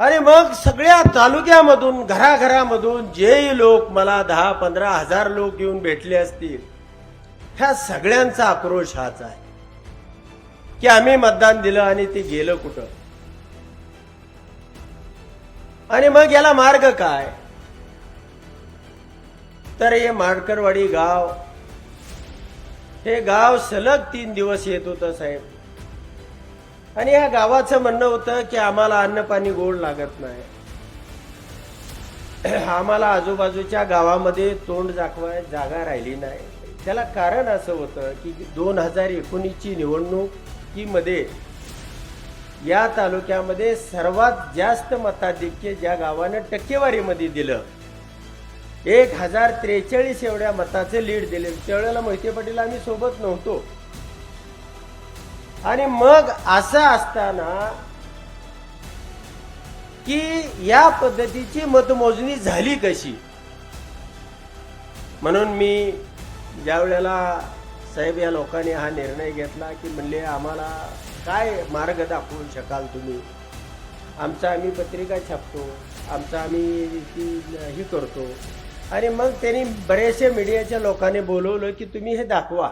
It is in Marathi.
आणि मग सगळ्या तालुक्यामधून घराघरामधून जे लोक मला 10-15 हजार लोक येऊन भेटले असतील, ह्या सगळ्यांचा आक्रोश हाच आहे की आम्ही मतदान दिलं आणि ते गेलं कुठं. आणि मग याला मार्ग काय, तर हे माडकरवाडी गाव, हे गाव सलग 3 दिवस येत होतं साहेब. आणि या गावाचं म्हणणं होतं की आम्हाला अन्न पाणी गोड लागत नाही, आम्हाला आजूबाजूच्या गावामध्ये तोंड दाखवाय जागा राहिली नाही. त्याला कारण असं होतं की 2019ची निवडणुकीमध्ये या तालुक्यामध्ये सर्वात जास्त मताधिक्य ज्या गावानं टक्केवारीमध्ये दिलं, 1043 एवढ्या मताचे लीड दिले. त्यावेळेला मोहिते पाटील आम्ही सोबत नव्हतो. आणि मग असं असताना की या पद्धतीची मतमोजणी झाली कशी, म्हणून मी ज्या वेळेला साहेब या लोकांनी हा निर्णय घेतला की म्हणले आम्हाला काय मार्ग दाखवू शकाल तुम्ही, आमचा आम्ही पत्रिका छापतो, आमचा आम्ही ती ही करतो. आणि मग त्यांनी बरेचशे मीडियाच्या लोकांनी बोलवलं की तुम्ही हे दाखवा.